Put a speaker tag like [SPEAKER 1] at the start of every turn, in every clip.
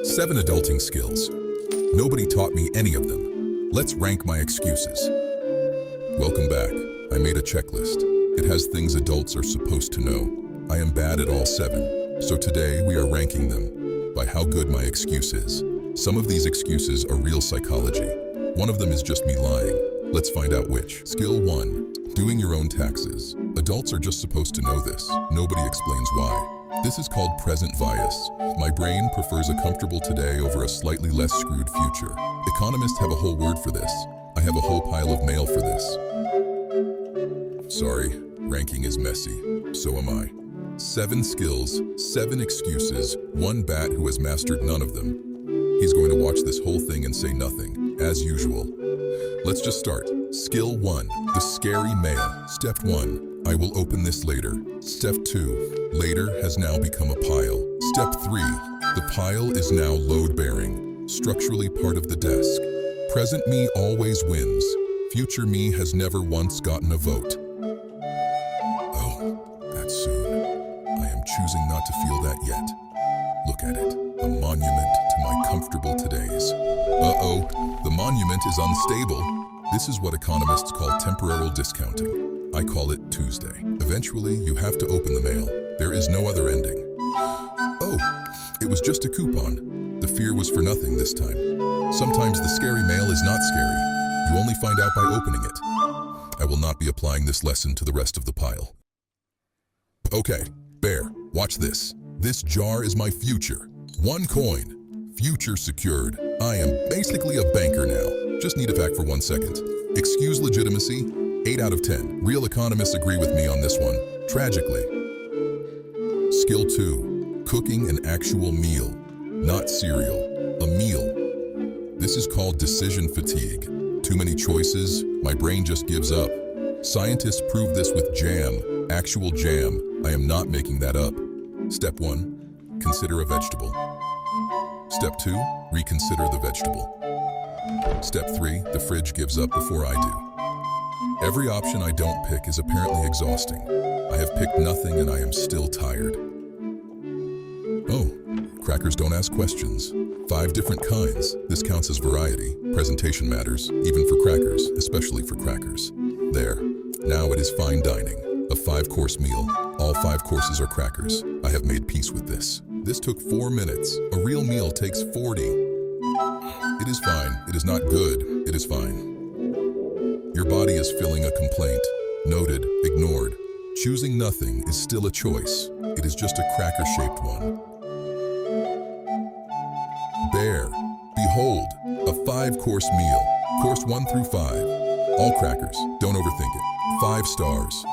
[SPEAKER 1] Seven adulting skills. Nobody taught me any of them. Let's rank my excuses. Welcome back. I made a checklist. It has things adults are supposed to know. I am bad at all 7. So today we are ranking them by how good my excuse is. Some of these excuses are real psychology. One of them is just me lying. Let's find out which. Skill 1. Doing your own taxes. Adults are just supposed to know this. Nobody explains why. This is called present bias. My brain prefers a comfortable today over a slightly less screwed future. Economists have a whole word for this. I have a whole pile of mail for this. Sorry, ranking is messy. So am I. 7 skills, 7 excuses, 1 bat who has mastered none of them. He's going to watch this whole thing and say nothing, as usual. Let's just start. Skill 1, the scary mail. Step 1. I will open this later. Step 2, later has now become a pile. Step 3, the pile is now load-bearing, structurally part of the desk. Present me always wins. Future me has never once gotten a vote. Oh, that's soon. I am choosing not to feel that yet. Look at it, a monument to my comfortable todays. Uh-oh, the monument is unstable. This is what economists call temporal discounting. I call it Tuesday. Eventually, you have to open the mail. There is no other ending. Oh, it was just a coupon. The fear was for nothing this time. Sometimes the scary mail is not scary. You only find out by opening it. I will not be applying this lesson to the rest of the pile. Okay, Bear, watch this. This jar is my future. 1 coin. Future secured. I am basically a banker now. Just need a fact for 1 second. Excuse legitimacy. 8 out of 10. Real economists agree with me on this one, tragically. Skill 2. Cooking an actual meal, not cereal, a meal. This is called decision fatigue. Too many choices, my brain just gives up. Scientists prove this with jam, actual jam. I am not making that up. Step 1. Consider a vegetable. Step 2. Reconsider the vegetable. Step 3. The fridge gives up before I do. Every option I don't pick is apparently exhausting. I have picked nothing and I am still tired. Oh, crackers don't ask questions. 5 different kinds. This counts as variety. Presentation matters, even for crackers, especially for crackers. There. Now it is fine dining. A 5-course meal. All 5 courses are crackers. I have made peace with this. This took 4 minutes. A real meal takes 40. It is fine. It is not good. It is fine. Your body is filling a complaint. Noted, ignored. Choosing nothing is still a choice. It is just a cracker-shaped one. Bear, behold, a 5-course meal. Course 1 through 5. All crackers, don't overthink it. 5 stars.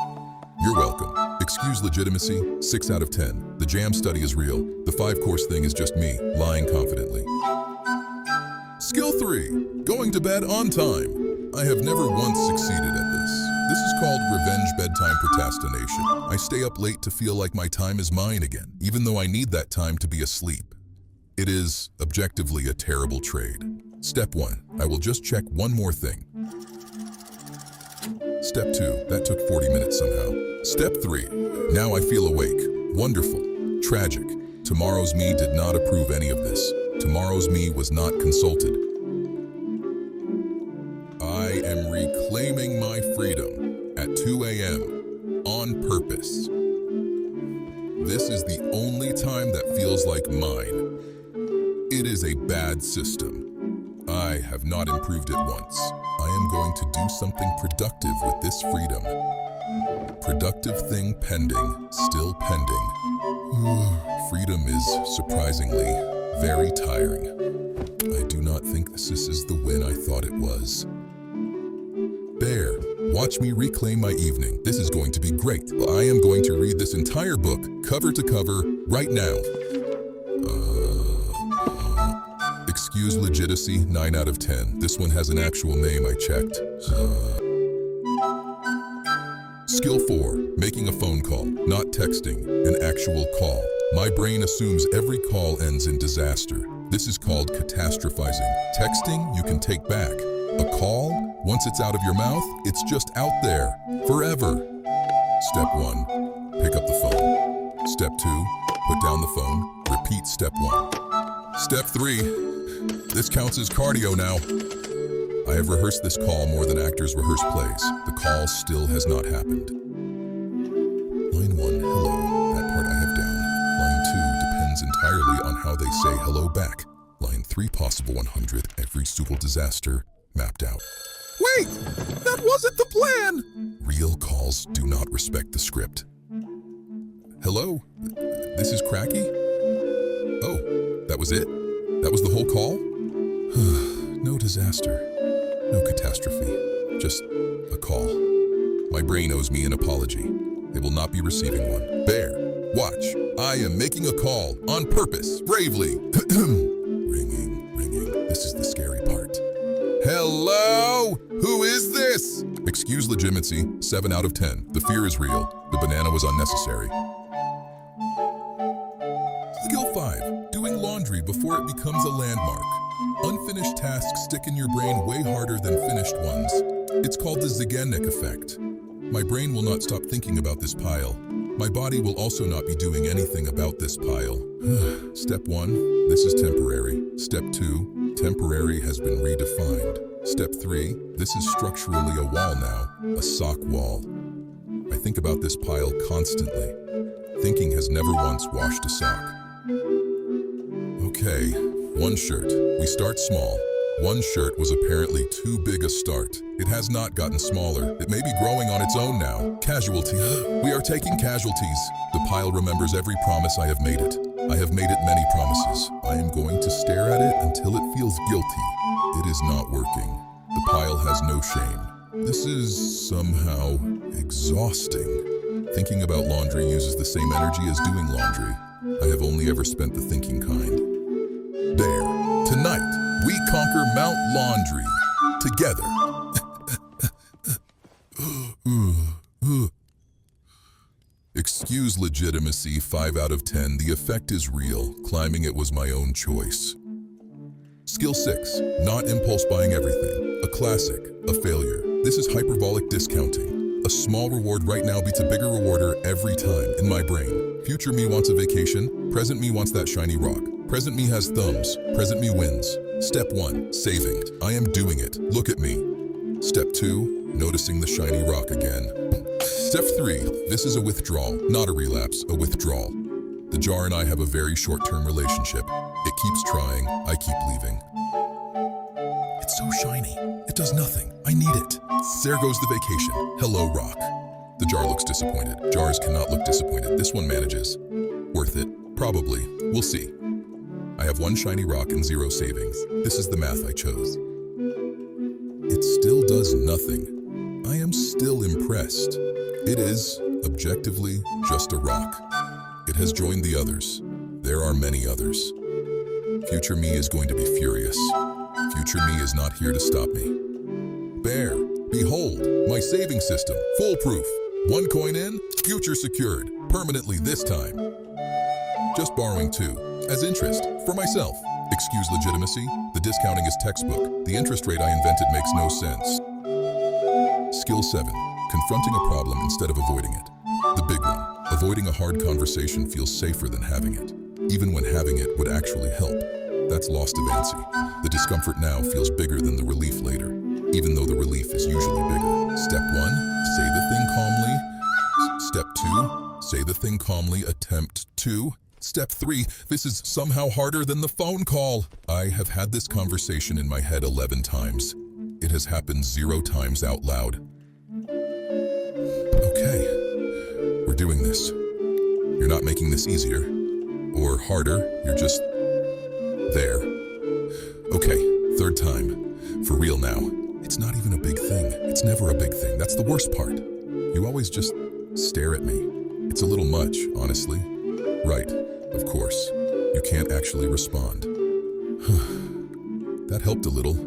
[SPEAKER 1] You're welcome. Excuse legitimacy, 6 out of 10. The jam study is real. The 5-course thing is just me, lying confidently. Skill 3, going to bed on time. I have never once succeeded at this. This is called revenge bedtime procrastination. I stay up late to feel like my time is mine again, even though I need that time to be asleep. It is, objectively, a terrible trade. Step 1, I will just check one more thing. Step 2, that took 40 minutes somehow. Step 3, now I feel awake. Wonderful. Tragic. Tomorrow's me did not approve any of this. Tomorrow's me was not consulted. I am reclaiming my freedom at 2 a.m. on purpose. This is the only time that feels like mine. It is a bad system. I have not improved it once. I am going to do something productive with this freedom. Productive thing pending, still pending. Freedom is, surprisingly, very tiring. I do not think this is the win I thought it was. Bear, watch me reclaim my evening. This is going to be great. I am going to read this entire book, cover to cover, right now. Excuse legitimacy, 9 out of 10. This one has an actual name I checked. Skill 4, making a phone call, not texting, an actual call. My brain assumes every call ends in disaster. This is called catastrophizing. Texting, you can take back. A call, once it's out of your mouth, it's just out there, forever. Step 1, pick up the phone. Step 2, put down the phone. Repeat step 1. Step 3, this counts as cardio now. I have rehearsed this call more than actors rehearse plays. The call still has not happened. Line 1, hello. That part I have down. Line 2 depends entirely on how they say hello back. Line 3, possible 100, every single disaster mapped out. Wait! That wasn't the plan! Real calls do not respect the script. Hello? This is Cracky? Oh, that was it? That was the whole call? No disaster. No catastrophe. Just a call. My brain owes me an apology. They will not be receiving one. Bear, watch. I am making a call on purpose, bravely. Ringing, ringing. This is the scary part. Hello? Who is this? Excuse legitimacy, 7 out of 10. The fear is real. The banana was unnecessary. Skill 5, doing laundry before it becomes a landmark. Unfinished tasks stick in your brain way harder than finished ones. It's called the Zeigarnik effect. My brain will not stop thinking about this pile. My body will also not be doing anything about this pile. Step 1, this is temporary. Step 2, temporary has been redefined. Step 3, this is structurally a wall now, a sock wall. I think about this pile constantly. Thinking has never once washed a sock. Okay, 1 shirt. We start small. 1 shirt was apparently too big a start. It has not gotten smaller. It may be growing on its own now. Casualty. We are taking casualties. The pile remembers every promise I have made it. I have made it many promises. I am going to stare at it until it feels guilty. It is not working. The pile has no shame. This is somehow exhausting. Thinking about laundry uses the same energy as doing laundry. I have only ever spent the thinking kind. There. Tonight, we conquer Mount Laundry. Together. Excuse legitimacy, 5 out of 10. The effect is real. Climbing it was my own choice. Skill 6, not impulse buying everything. A classic, a failure. This is hyperbolic discounting. A small reward right now beats a bigger rewarder every time in my brain. Future me wants a vacation. Present me wants that shiny rock. Present me has thumbs. Present me wins. Step 1, saving. I am doing it. Look at me. Step 2, noticing the shiny rock again. Step 3, this is a withdrawal, not a relapse, a withdrawal. The jar and I have a very short-term relationship. It keeps trying, I keep leaving. It's so shiny. It does nothing. I need it. There goes the vacation. Hello, rock. The jar looks disappointed. Jars cannot look disappointed. This one manages. Worth it? Probably. We'll see. I have 1 shiny rock and 0 savings. This is the math I chose. It still does nothing. I am still impressed. It is, objectively, just a rock. It has joined the others. There are many others. Future me is going to be furious. Future me is not here to stop me. Bear, behold, my saving system, foolproof. 1 coin in, future secured, permanently this time. Just borrowing 2, as interest, for myself. Excuse legitimacy, the discounting is textbook. The interest rate I invented makes no sense. Skill 7, confronting a problem instead of avoiding it. The big one, avoiding a hard conversation feels safer than having it, even when having it would actually help. That's lost Avancy. The discomfort now feels bigger than the relief later, even though the relief is usually bigger. Step 1, say the thing calmly. Step 2, say the thing calmly, attempt 2. Step 3, this is somehow harder than the phone call. I have had this conversation in my head 11 times. It has happened 0 times out loud. Okay, we're doing this. You're not making this easier or harder, you're just there. Okay, 3rd time. For real now. It's not even a big thing. It's never a big thing. That's the worst part. You always just stare at me. It's a little much, honestly. Right, of course. You can't actually respond. That helped a little,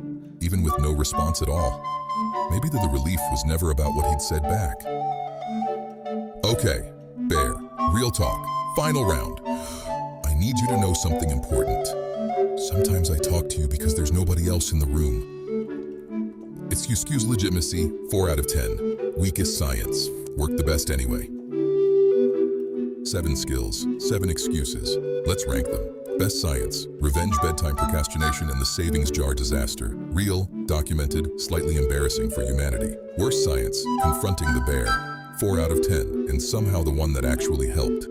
[SPEAKER 1] even with no response at all. Maybe the relief was never about what he'd said back. Okay, Bear, real talk, final round. I need you to know something important. Sometimes I talk to you because there's nobody else in the room. Excuse legitimacy, 4 out of 10. Weakest science, worked the best anyway. 7 skills, 7 excuses. Let's rank them. Best science, revenge bedtime procrastination and the savings jar disaster. Real, documented, slightly embarrassing for humanity. Worst science, confronting the bear. 4 out of 10, and somehow the one that actually helped.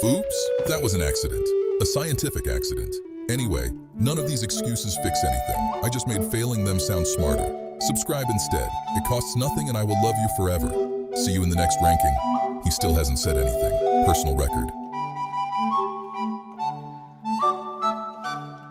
[SPEAKER 1] Oops, that was an accident. A scientific accident. Anyway, none of these excuses fix anything. I just made failing them sound smarter. Subscribe instead. It costs nothing and I will love you forever. See you in the next ranking. He still hasn't said anything. Personal record.